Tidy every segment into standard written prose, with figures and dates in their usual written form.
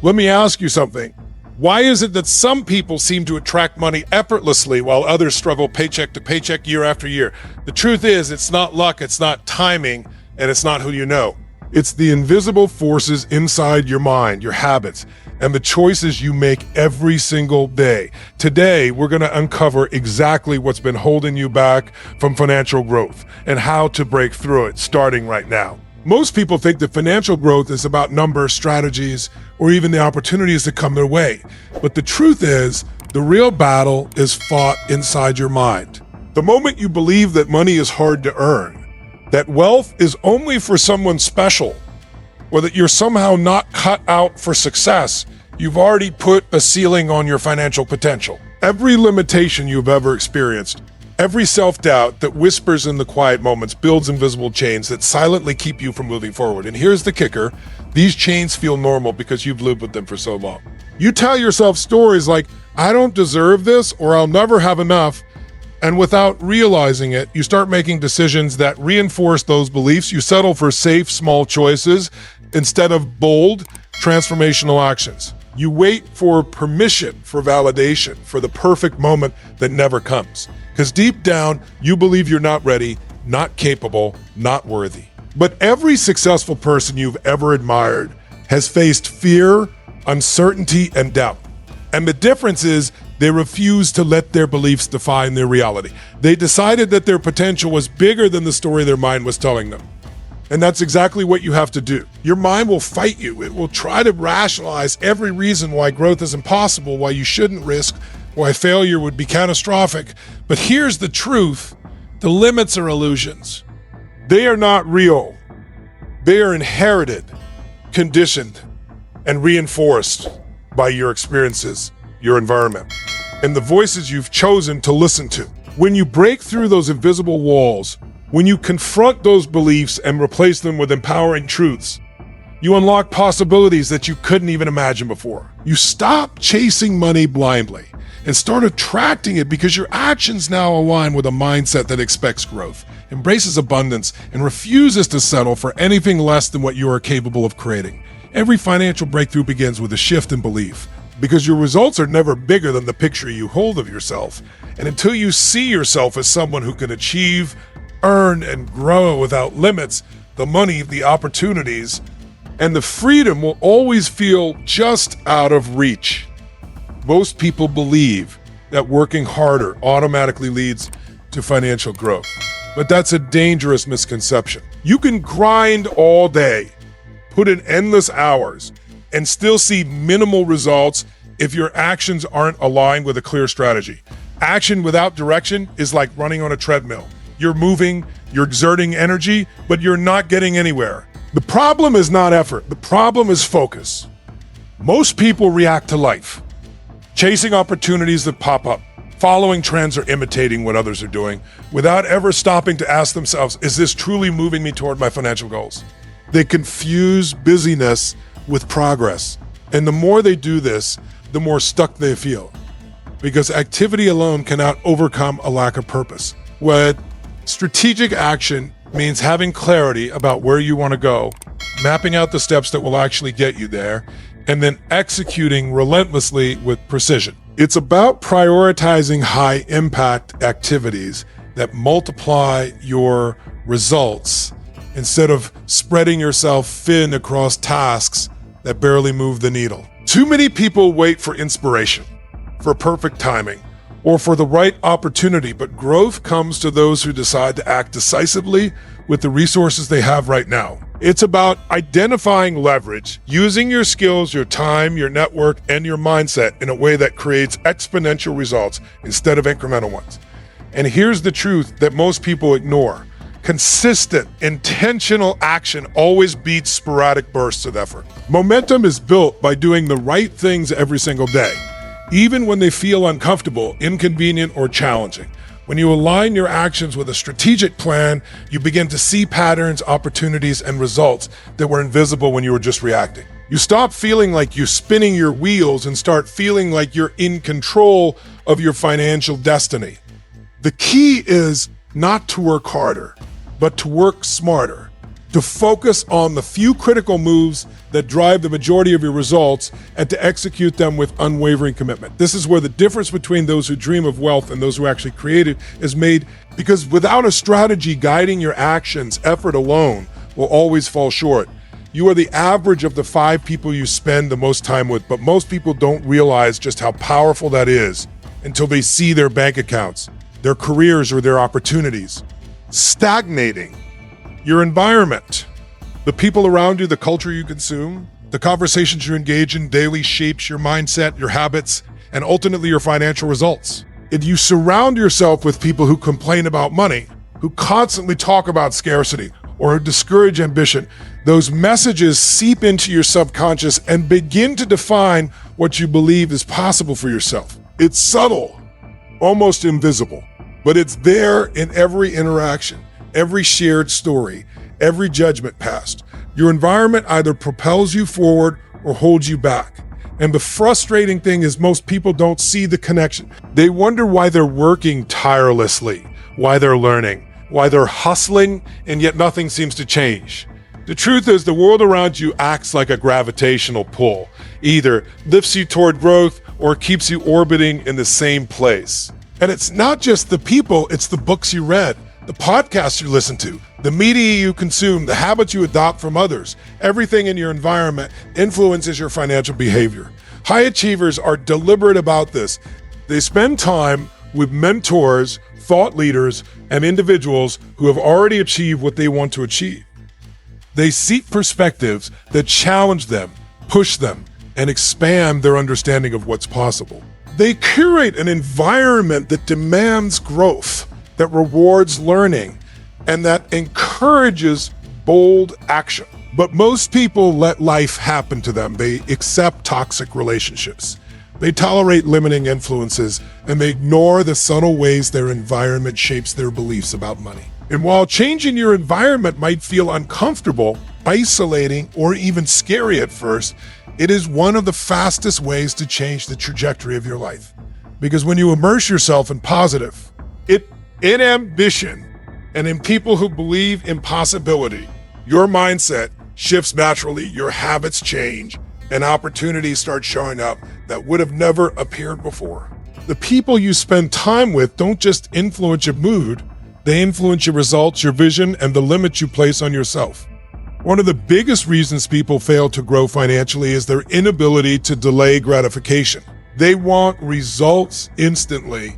Let me ask you something. Why is it that some people seem to attract money effortlessly while others struggle paycheck to paycheck year after year? The truth is, it's not luck, it's not timing, and it's not who you know. It's the invisible forces inside your mind, your habits, and the choices you make every single day. Today, we're going to uncover exactly what's been holding you back from financial growth and how to break through it, starting right now. Most people think that financial growth is about numbers, strategies, or even the opportunities that come their way. But the truth is, the real battle is fought inside your mind. The moment you believe that money is hard to earn, that wealth is only for someone special, or that you're somehow not cut out for success, you've already put a ceiling on your financial potential. Every limitation you've ever experienced, every self-doubt that whispers in the quiet moments builds invisible chains that silently keep you from moving forward. And here's the kicker. These chains feel normal because you've lived with them for so long. You tell yourself stories like, I don't deserve this, or I'll never have enough. And without realizing it, you start making decisions that reinforce those beliefs. You settle for safe, small choices instead of bold, transformational actions. You wait for permission, for validation, for the perfect moment that never comes. Because deep down, you believe you're not ready, not capable, not worthy. But every successful person you've ever admired has faced fear, uncertainty, and doubt. And the difference is they refused to let their beliefs define their reality. They decided that their potential was bigger than the story their mind was telling them. And that's exactly what you have to do. Your mind will fight you. It will try to rationalize every reason why growth is impossible, why you shouldn't risk, why failure would be catastrophic. But here's the truth. The limits are illusions. They are not real. They are inherited, conditioned, and reinforced by your experiences, your environment, and the voices you've chosen to listen to. When you break through those invisible walls, when you confront those beliefs and replace them with empowering truths, you unlock possibilities that you couldn't even imagine before. You stop chasing money blindly and start attracting it because your actions now align with a mindset that expects growth, embraces abundance, and refuses to settle for anything less than what you are capable of creating. Every financial breakthrough begins with a shift in belief, because your results are never bigger than the picture you hold of yourself. And until you see yourself as someone who can achieve, earn, and grow without limits, the money, the opportunities, and the freedom will always feel just out of reach. Most people believe that working harder automatically leads to financial growth, but that's a dangerous misconception. You can grind all day, put in endless hours, and still see minimal results if your actions aren't aligned with a clear strategy. Action without direction is like running on a treadmill. You're moving, you're exerting energy, but you're not getting anywhere. The problem is not effort. The problem is focus. Most people react to life, chasing opportunities that pop up, following trends or imitating what others are doing, without ever stopping to ask themselves, is this truly moving me toward my financial goals? They confuse busyness with progress. And the more they do this, the more stuck they feel. Because activity alone cannot overcome a lack of purpose. What strategic action means having clarity about where you want to go, mapping out the steps that will actually get you there, and then executing relentlessly with precision. It's about prioritizing high impact activities that multiply your results instead of spreading yourself thin across tasks that barely move the needle. Too many people wait for inspiration, for perfect timing, or for the right opportunity, but growth comes to those who decide to act decisively with the resources they have right now. It's about identifying leverage, using your skills, your time, your network, and your mindset in a way that creates exponential results instead of incremental ones. And here's the truth that most people ignore. Consistent, intentional action always beats sporadic bursts of effort. Momentum is built by doing the right things every single day, even when they feel uncomfortable, inconvenient, or challenging. When you align your actions with a strategic plan, you begin to see patterns, opportunities, and results that were invisible when you were just reacting. You stop feeling like you're spinning your wheels and start feeling like you're in control of your financial destiny. The key is not to work harder, but to work smarter. to focus on the few critical moves that drive the majority of your results and to execute them with unwavering commitment. This is where the difference between those who dream of wealth and those who actually create it is made, because without a strategy guiding your actions, effort alone will always fall short. You are the average of the 5 people you spend the most time with, but most people don't realize just how powerful that is until they see their bank accounts, their careers, or their opportunities stagnating. Your environment, the people around you, the culture you consume, the conversations you engage in daily shapes your mindset, your habits, and ultimately your financial results. If you surround yourself with people who complain about money, who constantly talk about scarcity, or discourage ambition, those messages seep into your subconscious and begin to define what you believe is possible for yourself. It's subtle, almost invisible, but it's there in every interaction, every shared story, every judgment passed. Your environment either propels you forward or holds you back. And the frustrating thing is most people don't see the connection. They wonder why they're working tirelessly, why they're learning, why they're hustling, and yet nothing seems to change. The truth is the world around you acts like a gravitational pull, either lifts you toward growth or keeps you orbiting in the same place. And it's not just the people, it's the books you read, the podcasts you listen to, the media you consume, the habits you adopt from others. Everything in your environment influences your financial behavior. High achievers are deliberate about this. They spend time with mentors, thought leaders, and individuals who have already achieved what they want to achieve. They seek perspectives that challenge them, push them, and expand their understanding of what's possible. They curate an environment that demands growth, that rewards learning, and that encourages bold action. But most people let life happen to them. They accept toxic relationships. They tolerate limiting influences, and they ignore the subtle ways their environment shapes their beliefs about money. And while changing your environment might feel uncomfortable, isolating, or even scary at first, it is one of the fastest ways to change the trajectory of your life. Because when you immerse yourself in positive, in ambition, and in people who believe in possibility, your mindset shifts naturally, your habits change, and opportunities start showing up that would have never appeared before. The people you spend time with don't just influence your mood, they influence your results, your vision, and the limits you place on yourself. One of the biggest reasons people fail to grow financially is their inability to delay gratification. They want results instantly,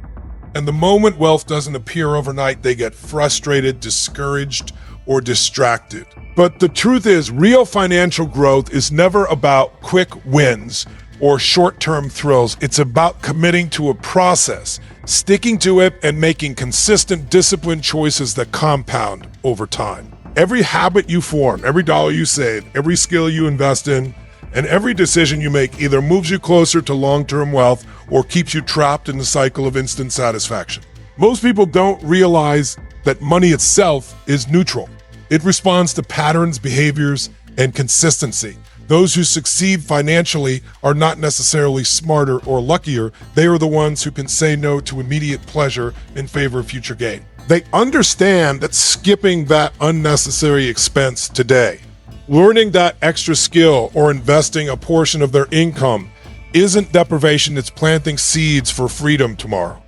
and the moment wealth doesn't appear overnight, they get frustrated, discouraged, or distracted. But the truth is, real financial growth is never about quick wins or short-term thrills. It's about committing to a process, sticking to it, and making consistent, disciplined choices that compound over time. Every habit you form, every dollar you save, every skill you invest in, and every decision you make either moves you closer to long-term wealth or keeps you trapped in the cycle of instant satisfaction. Most people don't realize that money itself is neutral. It responds to patterns, behaviors, and consistency. Those who succeed financially are not necessarily smarter or luckier. They are the ones who can say no to immediate pleasure in favor of future gain. They understand that skipping that unnecessary expense today, learning that extra skill, or investing a portion of their income isn't deprivation, it's planting seeds for freedom tomorrow.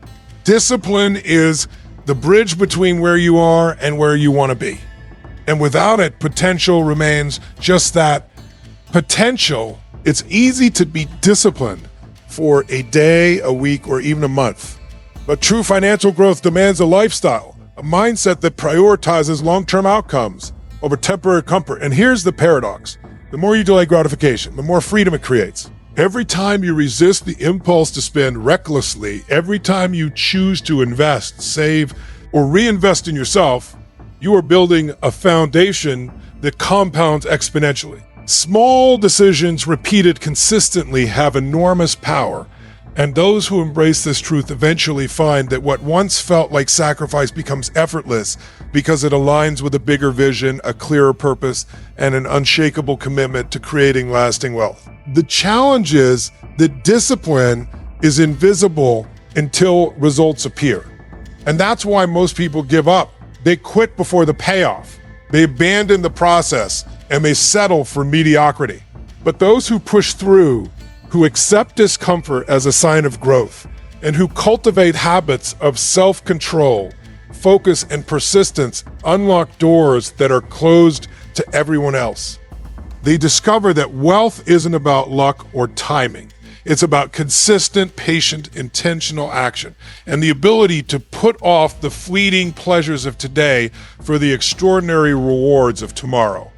Discipline is the bridge between where you are and where you want to be. And without it, potential remains just that, potential. It's easy to be disciplined for a day, a week, or even a month. But true financial growth demands a lifestyle, a mindset that prioritizes long-term outcomes over temporary comfort. And here's the paradox. The more you delay gratification, the more freedom it creates. Every time you resist the impulse to spend recklessly, every time you choose to invest, save, or reinvest in yourself, you are building a foundation that compounds exponentially. Small decisions repeated consistently have enormous power, and those who embrace this truth eventually find that what once felt like sacrifice becomes effortless because it aligns with a bigger vision, a clearer purpose, and an unshakable commitment to creating lasting wealth. The challenge is that discipline is invisible until results appear. And that's why most people give up. They quit before the payoff. They abandon the process and they settle for mediocrity. But those who push through, who accept discomfort as a sign of growth, and who cultivate habits of self-control, focus, and persistence unlock doors that are closed to everyone else. They discover that wealth isn't about luck or timing. It's about consistent, patient, intentional action and the ability to put off the fleeting pleasures of today for the extraordinary rewards of tomorrow.